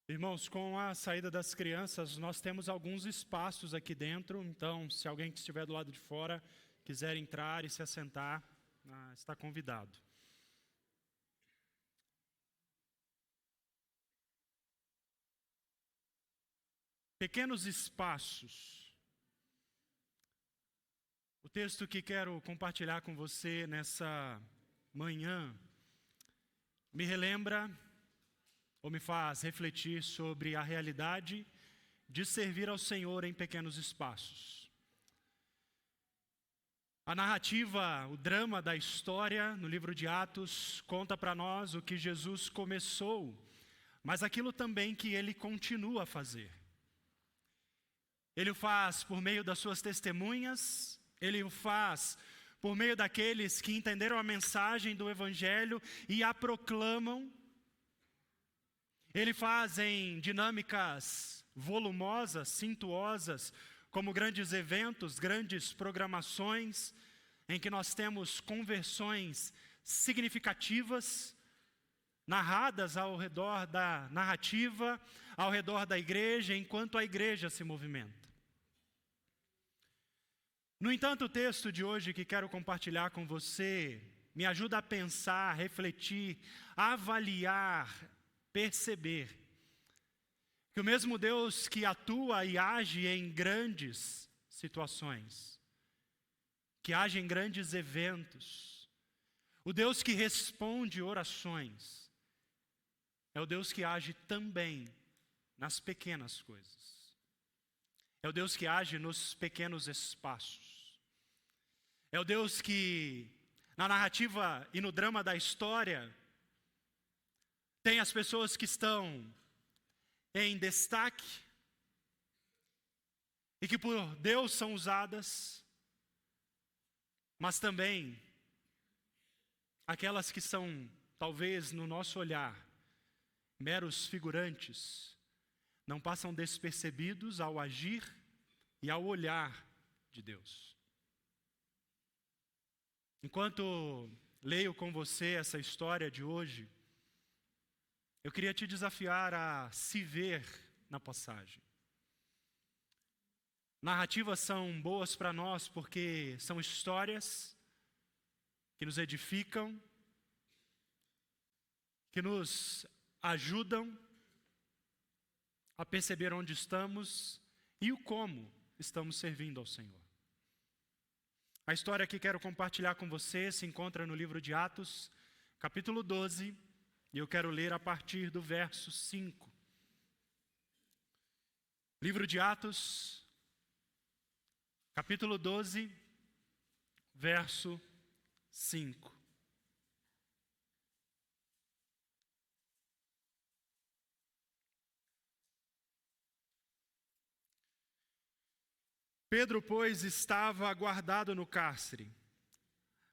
Irmãos, com a saída das crianças, nós temos alguns espaços aqui dentro. Então, se alguém que estiver do lado de fora quiser entrar e se assentar, está convidado. Pequenos espaços. O texto que quero compartilhar com você nessa manhã me relembra ou me faz refletir sobre a realidade de servir ao Senhor em pequenos espaços. A narrativa, o drama da história no livro de Atos conta para nós o que Jesus começou, mas aquilo também que Ele continua a fazer. Ele o faz por meio das suas testemunhas, Ele o faz por meio daqueles que entenderam a mensagem do Evangelho e a proclamam. Ele faz em dinâmicas volumosas, cintuosas, como grandes eventos, grandes programações, em que nós temos conversões significativas, narradas ao redor da narrativa, ao redor da igreja, enquanto a igreja se movimenta. No entanto, o texto de hoje que quero compartilhar com você me ajuda a pensar, refletir, avaliar, perceber que o mesmo Deus que atua e age em grandes situações, que age em grandes eventos, o Deus que responde orações, é o Deus que age também nas pequenas coisas. É o Deus que age nos pequenos espaços. É o Deus que, na narrativa e no drama da história, tem as pessoas que estão em destaque e que por Deus são usadas, mas também aquelas que são, talvez no nosso olhar, meros figurantes, não passam despercebidos ao agir e ao olhar de Deus. Enquanto leio com você essa história de hoje, eu queria te desafiar a se ver na passagem. Narrativas são boas para nós porque são histórias que nos edificam, que nos ajudam a perceber onde estamos e o como estamos servindo ao Senhor. A história que quero compartilhar com você se encontra no livro de Atos, capítulo 12, e eu quero ler a partir do verso 5. Livro de Atos, capítulo 12, verso 5. Pedro, pois, estava guardado no cárcere,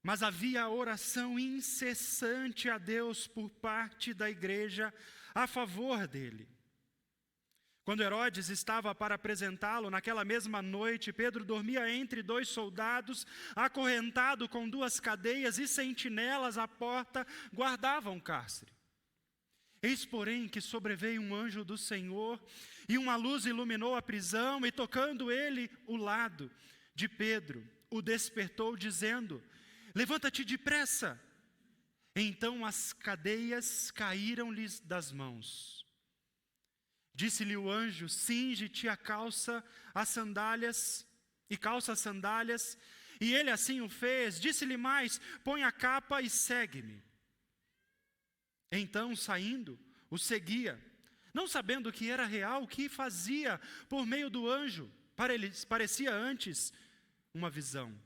mas havia oração incessante a Deus por parte da igreja a favor dele. Quando Herodes estava para apresentá-lo, naquela mesma noite, Pedro dormia entre dois soldados, acorrentado com duas cadeias, e sentinelas à porta guardavam o cárcere. Eis, porém, que sobreveio um anjo do Senhor, e uma luz iluminou a prisão, e tocando ele o lado de Pedro, o despertou, dizendo: levanta-te depressa. Então as cadeias caíram-lhes das mãos. Disse-lhe o anjo: cinge-te a calça, as sandálias, e calça as sandálias. E ele assim o fez. Disse-lhe mais: põe a capa e segue-me. Então, saindo, o seguia, não sabendo que era real o que fazia por meio do anjo. Para eles parecia antes uma visão.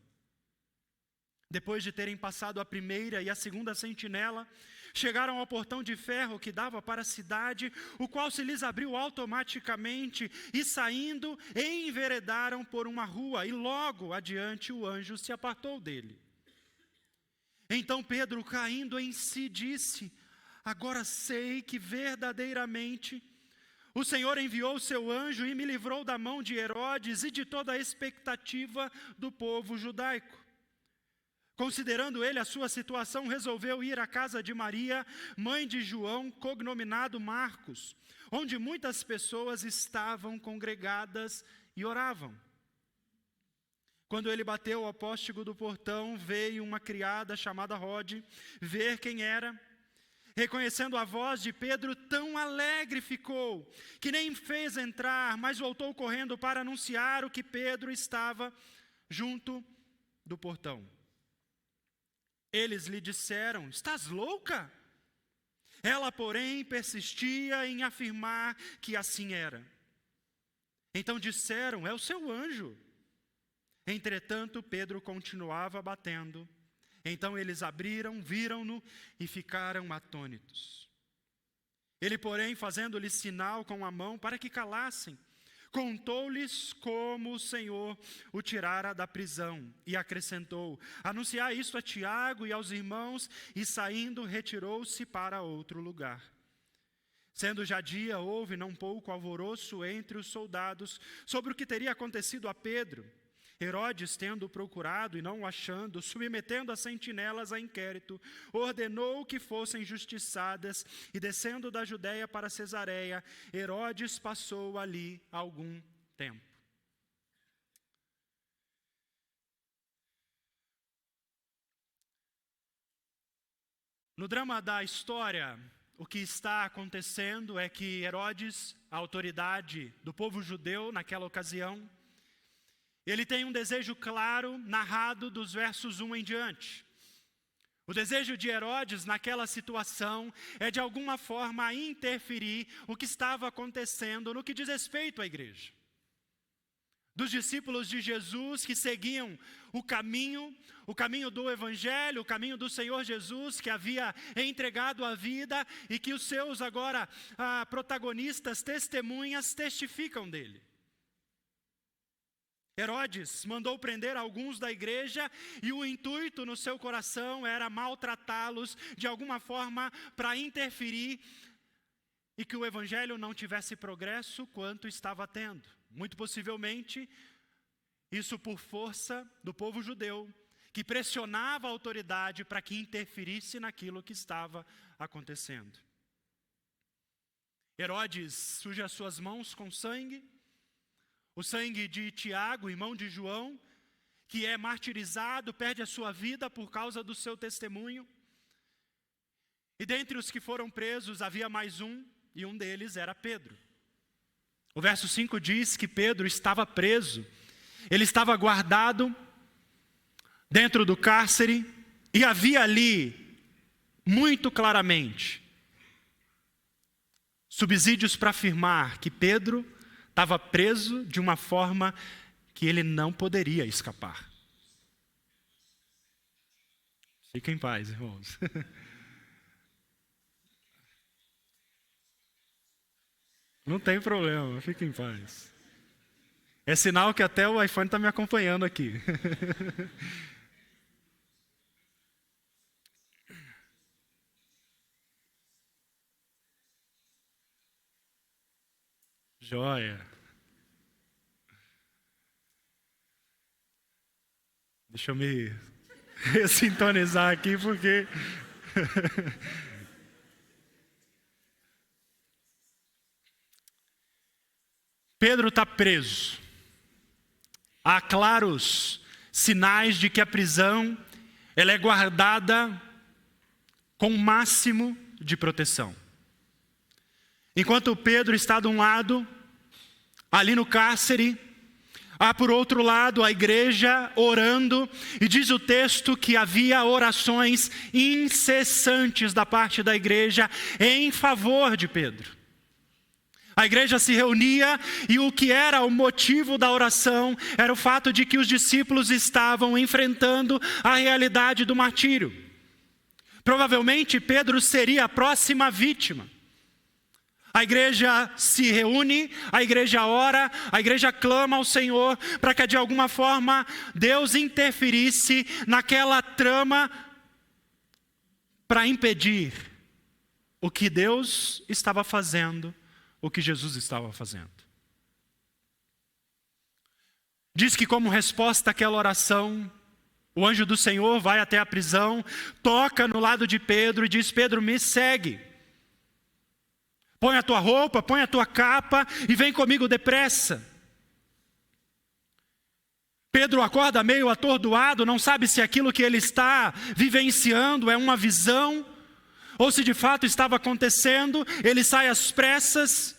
Depois de terem passado a primeira e a segunda sentinela, chegaram ao portão de ferro que dava para a cidade, o qual se lhes abriu automaticamente, e saindo, enveredaram por uma rua, e logo adiante o anjo se apartou dele. Então Pedro, caindo em si, disse: agora sei que verdadeiramente o Senhor enviou o seu anjo e me livrou da mão de Herodes e de toda a expectativa do povo judaico. Considerando ele a sua situação, resolveu ir à casa de Maria, mãe de João, cognominado Marcos, onde muitas pessoas estavam congregadas e oravam. Quando ele bateu ao póstigo do portão, veio uma criada chamada Rode ver quem era. Reconhecendo a voz de Pedro, tão alegre ficou, que nem fez entrar, mas voltou correndo para anunciar o que Pedro estava junto do portão. Eles lhe disseram: estás louca? Ela, porém, persistia em afirmar que assim era. Então disseram: é o seu anjo. Entretanto, Pedro continuava batendo. Então eles abriram, viram-no e ficaram atônitos. Ele, porém, fazendo-lhes sinal com a mão para que calassem, contou-lhes como o Senhor o tirara da prisão e acrescentou: anunciar isto a Tiago e aos irmãos, e saindo retirou-se para outro lugar. Sendo já dia, houve não pouco alvoroço entre os soldados sobre o que teria acontecido a Pedro. Herodes, tendo-o procurado e não o achando, submetendo as sentinelas a inquérito, ordenou que fossem justiçadas, e descendo da Judéia para Cesareia, Herodes passou ali algum tempo. No drama da história, o que está acontecendo é que Herodes, a autoridade do povo judeu naquela ocasião, ele tem um desejo claro, narrado dos versos 1 em diante. O desejo de Herodes naquela situação é de alguma forma interferir o que estava acontecendo no que diz respeito à igreja. Dos discípulos de Jesus que seguiam o caminho do Evangelho, o caminho do Senhor Jesus, que havia entregado a vida e que os seus agora protagonistas, testemunhas, testificam dele. Herodes mandou prender alguns da igreja e o intuito no seu coração era maltratá-los de alguma forma para interferir e que o evangelho não tivesse progresso quanto estava tendo. Muito possivelmente, isso por força do povo judeu, que pressionava a autoridade para que interferisse naquilo que estava acontecendo. Herodes suja as suas mãos com sangue, o sangue de Tiago, irmão de João, que é martirizado, perde a sua vida por causa do seu testemunho. E dentre os que foram presos havia mais um, e um deles era Pedro. O verso 5 diz que Pedro estava preso, ele estava guardado dentro do cárcere, e havia ali, muito claramente, subsídios para afirmar que Pedro estava preso de uma forma que ele não poderia escapar. Fiquem em paz, irmãos. Não tem problema, fiquem em paz. É sinal que até o iPhone está me acompanhando aqui. Joia. Deixa eu me sintonizar aqui, porque... Pedro está preso. Há claros sinais de que a prisão ela é guardada com o máximo de proteção. Enquanto Pedro está de um lado, ali no cárcere, há por outro lado a igreja orando, e diz o texto que havia orações incessantes da parte da igreja em favor de Pedro. A igreja se reunia e o que era o motivo da oração era o fato de que os discípulos estavam enfrentando a realidade do martírio. Provavelmente Pedro seria a próxima vítima. A igreja se reúne, a igreja ora, a igreja clama ao Senhor para que de alguma forma Deus interferisse naquela trama para impedir o que Deus estava fazendo, o que Jesus estava fazendo. Diz que como resposta àquela oração, O anjo do Senhor vai até a prisão, toca no lado de Pedro e diz: Pedro, me segue. Põe a tua roupa, põe a tua capa e vem comigo depressa. Pedro acorda meio atordoado, não sabe se aquilo que ele está vivenciando é uma visão, ou se de fato estava acontecendo. Ele sai às pressas.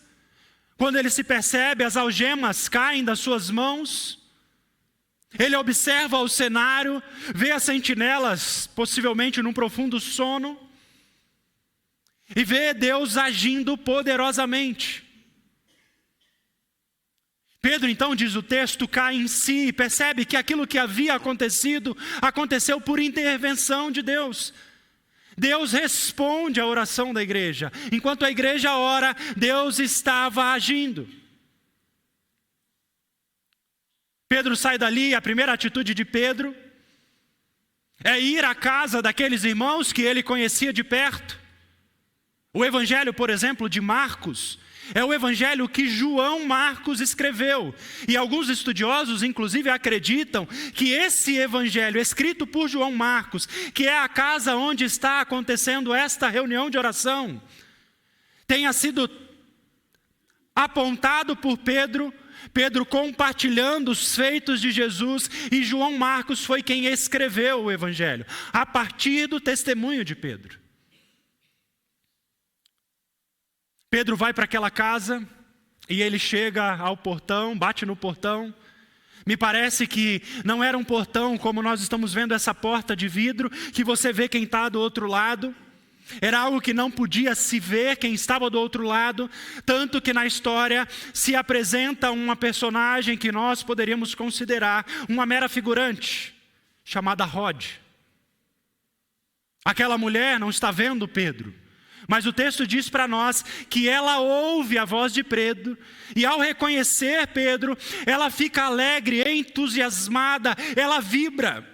Quando ele se percebe, as algemas caem das suas mãos. Ele observa o cenário, vê as sentinelas, possivelmente num profundo sono, e vê Deus agindo poderosamente. Pedro, então, diz o texto, cai em si e percebe que aquilo que havia acontecido, aconteceu por intervenção de Deus. Deus responde à oração da igreja. Enquanto a igreja ora, Deus estava agindo. Pedro sai dali, a primeira atitude de Pedro é ir à casa daqueles irmãos que ele conhecia de perto. O evangelho, por exemplo, de Marcos, é o evangelho que João Marcos escreveu. E alguns estudiosos, inclusive, acreditam que esse evangelho, escrito por João Marcos, que é a casa onde está acontecendo esta reunião de oração, tenha sido apontado por Pedro compartilhando os feitos de Jesus, e João Marcos foi quem escreveu o evangelho, a partir do testemunho de Pedro. Pedro vai para aquela casa e ele chega ao portão, bate no portão. Me parece que não era um portão como nós estamos vendo essa porta de vidro, que você vê quem está do outro lado. Era algo que não podia se ver quem estava do outro lado, tanto que na história se apresenta uma personagem que nós poderíamos considerar uma mera figurante, chamada Rod. Aquela mulher não está vendo Pedro, mas o texto diz para nós que ela ouve a voz de Pedro, e ao reconhecer Pedro, ela fica alegre, entusiasmada, ela vibra.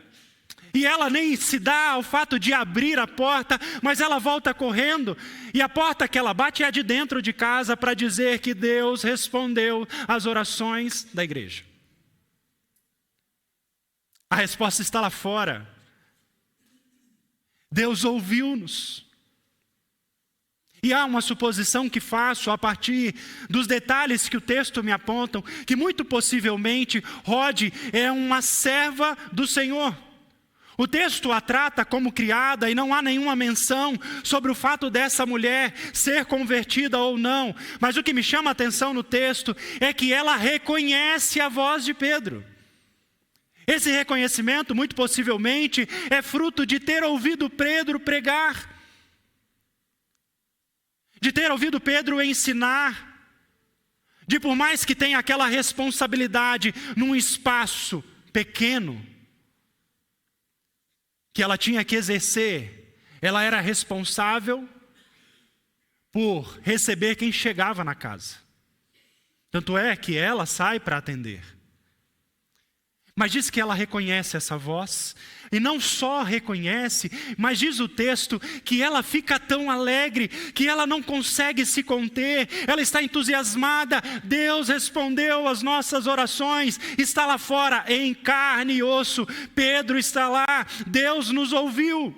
E ela nem se dá ao fato de abrir a porta, mas ela volta correndo. E a porta que ela bate é a de dentro de casa, para dizer que Deus respondeu às orações da igreja. A resposta está lá fora. Deus ouviu-nos. E há uma suposição que faço a partir dos detalhes que o texto me apontam, que muito possivelmente Rod é uma serva do Senhor. O texto a trata como criada e não há nenhuma menção sobre o fato dessa mulher ser convertida ou não. Mas o que me chama a atenção no texto é que ela reconhece a voz de Pedro. Esse reconhecimento, muito possivelmente, é fruto de ter ouvido Pedro pregar, de ter ouvido Pedro ensinar, de por mais que tenha aquela responsabilidade num espaço pequeno, que ela tinha que exercer, ela era responsável por receber quem chegava na casa. Tanto é que ela sai para atender. Mas diz que ela reconhece essa voz, e não só reconhece, mas diz o texto que ela fica tão alegre que ela não consegue se conter, ela está entusiasmada. Deus respondeu às nossas orações, está lá fora em carne e osso, Pedro está lá, Deus nos ouviu.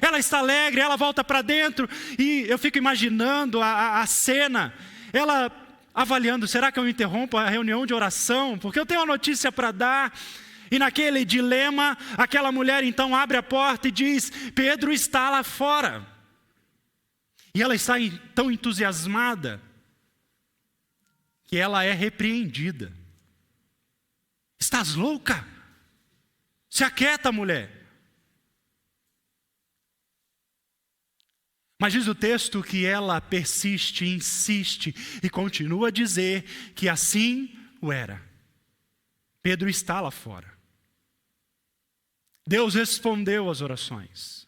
Ela está alegre, ela volta para dentro, e eu fico imaginando a cena, ela avaliando: será que eu interrompo a reunião de oração? Porque eu tenho uma notícia para dar. E naquele dilema, aquela mulher então abre a porta e diz: Pedro está lá fora. E ela está tão entusiasmada que ela é repreendida. Estás louca? Se aquieta, mulher. Mas diz o texto que ela persiste, insiste e continua a dizer que assim o era. Pedro está lá fora. Deus respondeu às orações.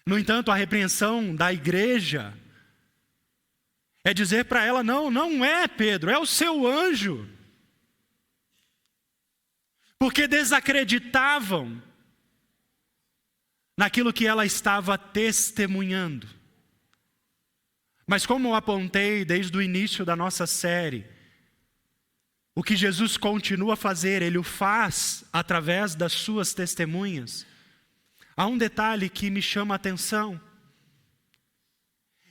No entanto, a repreensão da igreja é dizer para ela: não é Pedro, é o seu anjo. Porque desacreditavam naquilo que ela estava testemunhando. Mas como eu apontei desde o início da nossa série, O que Jesus continua a fazer, Ele o faz através das suas testemunhas. Há um detalhe que me chama a atenção.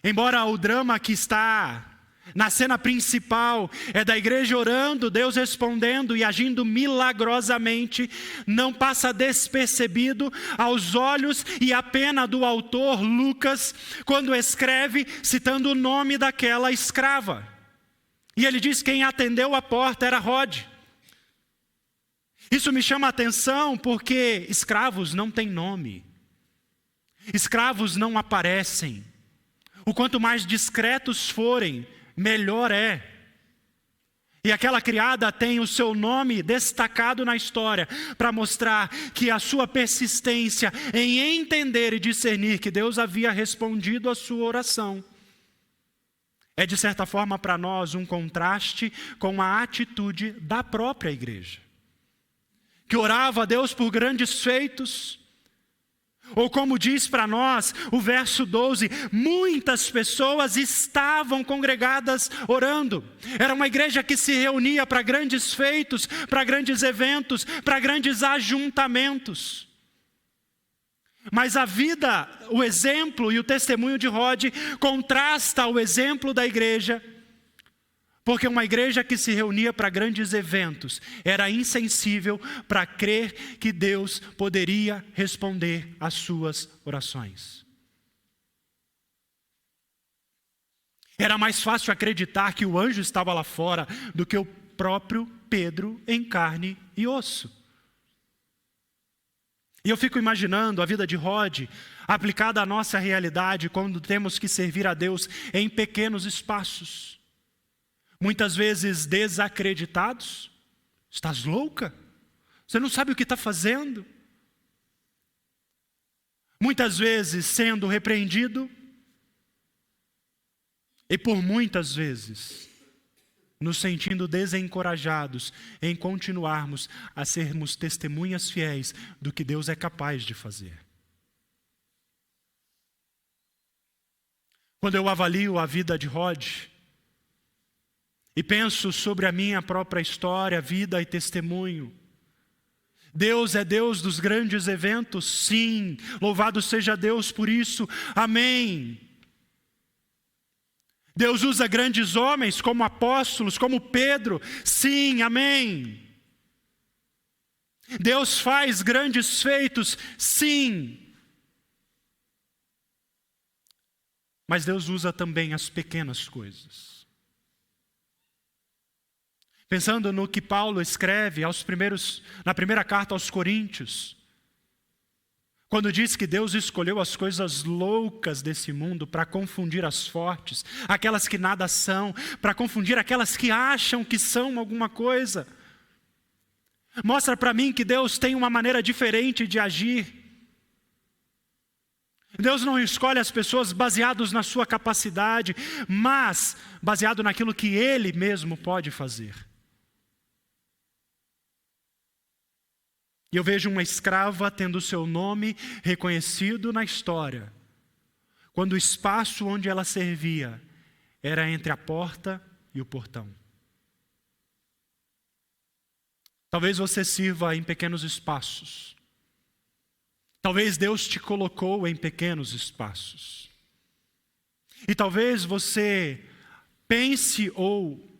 Embora o drama que está na cena principal é da igreja orando, Deus respondendo e agindo milagrosamente, não passa despercebido aos olhos e à pena do autor Lucas, quando escreve citando o nome daquela escrava. E ele diz que quem atendeu a porta era Rod. Isso me chama a atenção porque escravos não têm nome. Escravos não aparecem. O quanto mais discretos forem, melhor é. E aquela criada tem o seu nome destacado na história para mostrar que a sua persistência em entender e discernir que Deus havia respondido a sua oração é de certa forma para nós um contraste com a atitude da própria igreja, que orava a Deus por grandes feitos. Ou como diz para nós o verso 12, muitas pessoas estavam congregadas orando. Era uma igreja que se reunia para grandes feitos, para grandes eventos, para grandes ajuntamentos. Mas a vida, o exemplo e o testemunho de Rod contrasta o exemplo da igreja, porque uma igreja que se reunia para grandes eventos era insensível para crer que Deus poderia responder às suas orações. Era mais fácil acreditar que o anjo estava lá fora do que o próprio Pedro em carne e osso. E eu fico imaginando a vida de Rod aplicada à nossa realidade quando temos que servir a Deus em pequenos espaços. Muitas vezes desacreditados. Estás louca? Você não sabe o que está fazendo? Muitas vezes sendo repreendido. E por muitas vezes nos sentindo desencorajados em continuarmos a sermos testemunhas fiéis do que Deus é capaz de fazer. Quando eu avalio a vida de Rod e penso sobre a minha própria história, vida e testemunho, Deus é Deus dos grandes eventos, sim, louvado seja Deus por isso, amém. Deus usa grandes homens como apóstolos, como Pedro, sim, amém. Deus faz grandes feitos, sim. Mas Deus usa também as pequenas coisas. Pensando no que Paulo escreve na primeira carta aos Coríntios, quando diz que Deus escolheu as coisas loucas desse mundo para confundir as fortes, aquelas que nada são, para confundir aquelas que acham que são alguma coisa. Mostra para mim que Deus tem uma maneira diferente de agir. Deus não escolhe as pessoas baseados na sua capacidade, mas baseado naquilo que Ele mesmo pode fazer. E eu vejo uma escrava tendo seu nome reconhecido na história, quando o espaço onde ela servia era entre a porta e o portão. Talvez você sirva em pequenos espaços. Talvez Deus te colocou em pequenos espaços. E talvez você pense ou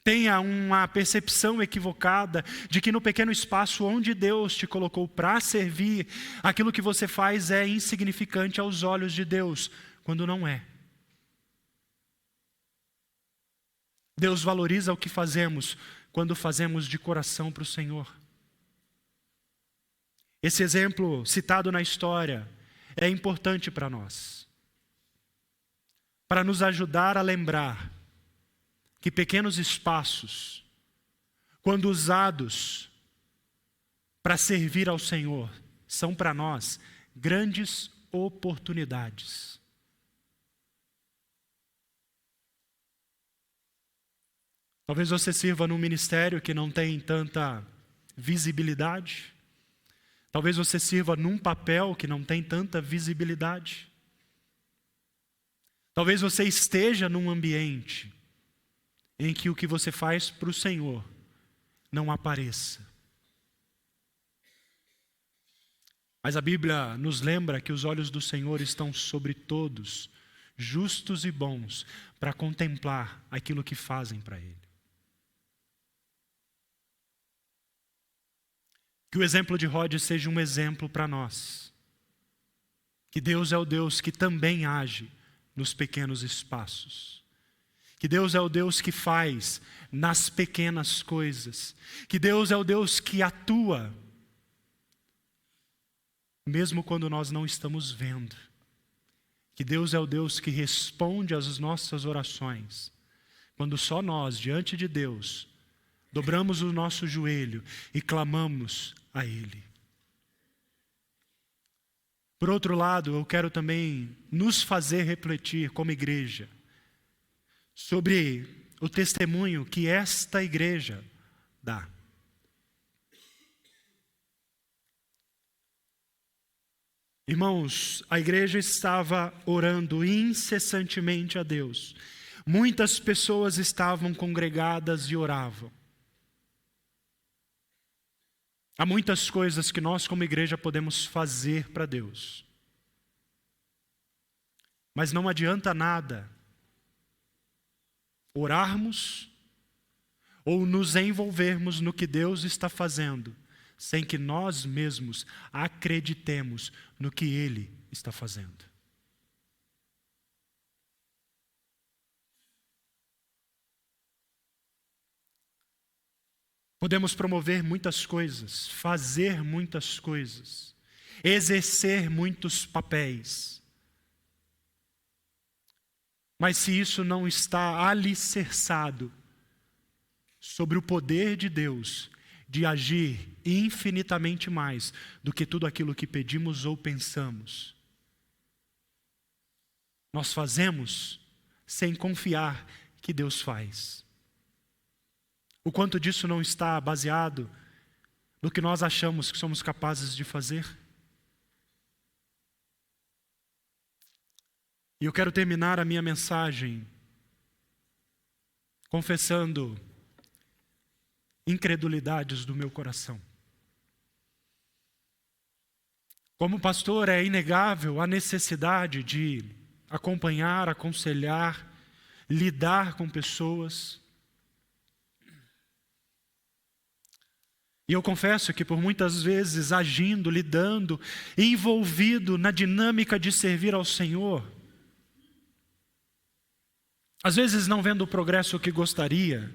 tenha uma percepção equivocada de que no pequeno espaço onde Deus te colocou para servir, aquilo que você faz é insignificante aos olhos de Deus, quando não é. Deus valoriza o que fazemos quando fazemos de coração para o Senhor. Esse exemplo citado na história é importante para nós, para nos ajudar a lembrar que pequenos espaços, quando usados para servir ao Senhor, são para nós grandes oportunidades. Talvez você sirva num ministério que não tem tanta visibilidade. Talvez você sirva num papel que não tem tanta visibilidade. Talvez você esteja num ambiente em que o que você faz para o Senhor não apareça. Mas a Bíblia nos lembra que os olhos do Senhor estão sobre todos, justos e bons, para contemplar aquilo que fazem para Ele. Que o exemplo de Rod seja um exemplo para nós. Que Deus é o Deus que também age nos pequenos espaços. Que Deus é o Deus que faz nas pequenas coisas. Que Deus é o Deus que atua mesmo quando nós não estamos vendo. Que Deus é o Deus que responde às nossas orações, quando só nós, diante de Deus, dobramos o nosso joelho e clamamos a Ele. Por outro lado, eu quero também nos fazer refletir como igreja sobre o testemunho que esta igreja dá. Irmãos, a igreja estava orando incessantemente a Deus. Muitas pessoas estavam congregadas e oravam. Há muitas coisas que nós como igreja podemos fazer para Deus. Mas não adianta nada orarmos ou nos envolvermos no que Deus está fazendo, sem que nós mesmos acreditemos no que Ele está fazendo. Podemos promover muitas coisas, fazer muitas coisas, exercer muitos papéis. Mas se isso não está alicerçado sobre o poder de Deus, de agir infinitamente mais do que tudo aquilo que pedimos ou pensamos, nós fazemos sem confiar que Deus faz. O quanto disso não está baseado no que nós achamos que somos capazes de fazer? E eu quero terminar a minha mensagem confessando incredulidades do meu coração. Como pastor, é inegável a necessidade de acompanhar, aconselhar, lidar com pessoas. E eu confesso que por muitas vezes agindo, lidando, envolvido na dinâmica de servir ao Senhor, às vezes não vendo o progresso que gostaria,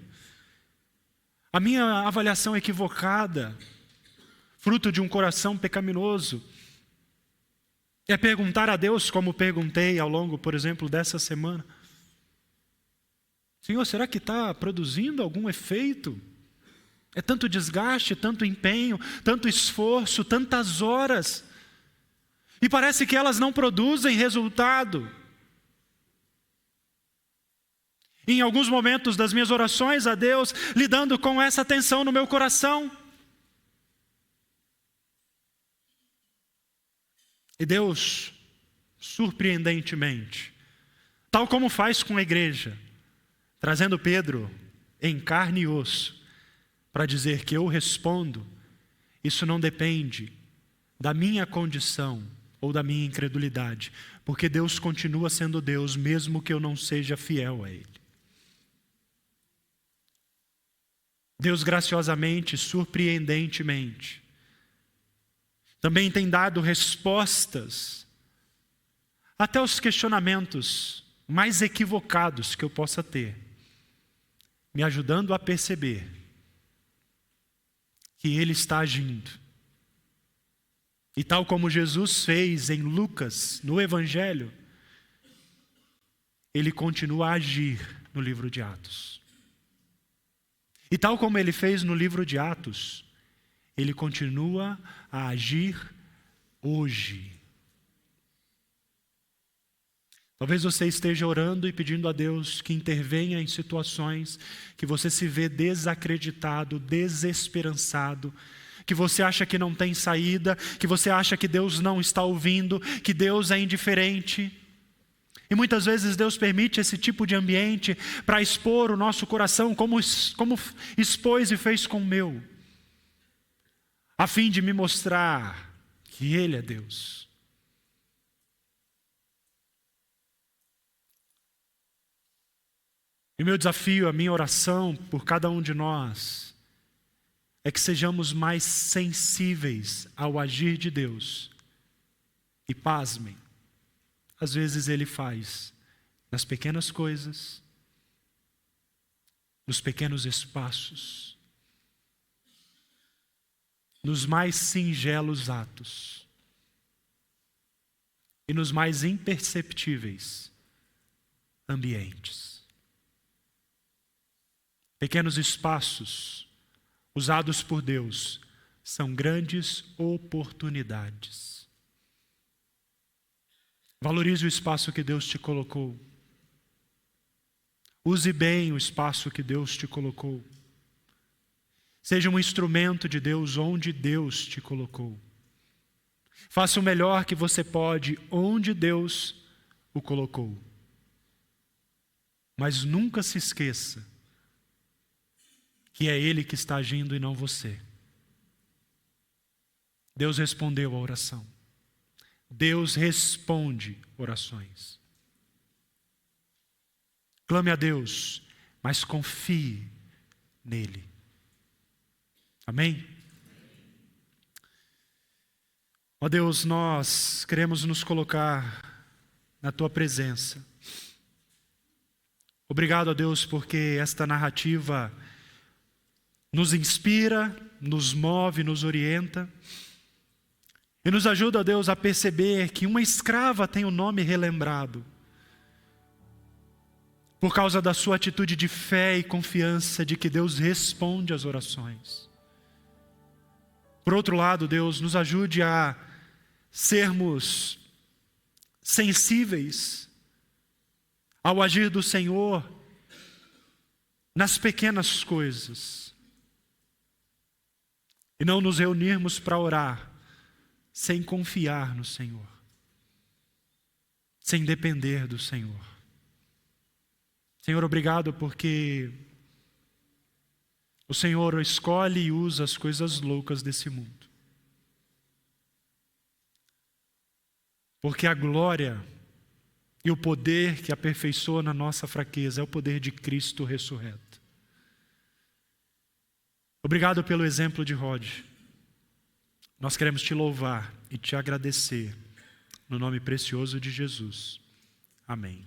a minha avaliação equivocada, fruto de um coração pecaminoso, é perguntar a Deus, como perguntei ao longo, por exemplo, dessa semana: Senhor, será que está produzindo algum efeito? É tanto desgaste, tanto empenho, tanto esforço, tantas horas, e parece que elas não produzem resultado. Em alguns momentos das minhas orações a Deus, lidando com essa tensão no meu coração. E Deus, surpreendentemente, tal como faz com a igreja, trazendo Pedro em carne e osso, para dizer que eu respondo, isso não depende da minha condição ou da minha incredulidade, porque Deus continua sendo Deus, mesmo que eu não seja fiel a Ele. Deus graciosamente, surpreendentemente, também tem dado respostas até os questionamentos mais equivocados que eu possa ter, me ajudando a perceber que Ele está agindo. E tal como Jesus fez em Lucas, no Evangelho, Ele continua a agir no livro de Atos. E tal como Ele fez no livro de Atos, Ele continua a agir hoje. Talvez você esteja orando e pedindo a Deus que intervenha em situações que você se vê desacreditado, desesperançado, que você acha que não tem saída, que você acha que Deus não está ouvindo, que Deus é indiferente. E muitas vezes Deus permite esse tipo de ambiente para expor o nosso coração, como expôs e fez com o meu, a fim de me mostrar que Ele é Deus. E o meu desafio, a minha oração por cada um de nós, é que sejamos mais sensíveis ao agir de Deus. E pasmem, às vezes Ele faz nas pequenas coisas, nos pequenos espaços, nos mais singelos atos e nos mais imperceptíveis ambientes. Pequenos espaços usados por Deus são grandes oportunidades. Valorize o espaço que Deus te colocou. Use bem o espaço que Deus te colocou. Seja um instrumento de Deus onde Deus te colocou. Faça o melhor que você pode onde Deus o colocou. Mas nunca se esqueça que é Ele que está agindo e não você. Deus respondeu a oração. Deus responde orações. Clame a Deus, mas confie nele. Amém? Ó Deus, nós queremos nos colocar na Tua presença. Obrigado a Deus porque esta narrativa nos inspira, nos move, nos orienta. E nos ajuda, Deus, a perceber que uma escrava tem o nome relembrado por causa da sua atitude de fé e confiança de que Deus responde às orações. Por outro lado, Deus, nos ajude a sermos sensíveis ao agir do Senhor nas pequenas coisas e não nos reunirmos para orar sem confiar no Senhor, sem depender do Senhor. Senhor, obrigado porque o Senhor escolhe e usa as coisas loucas desse mundo. Porque a glória e o poder que aperfeiçoa na nossa fraqueza é o poder de Cristo ressurreto. Obrigado pelo exemplo de Rod. Nós queremos te louvar e te agradecer, no nome precioso de Jesus. Amém.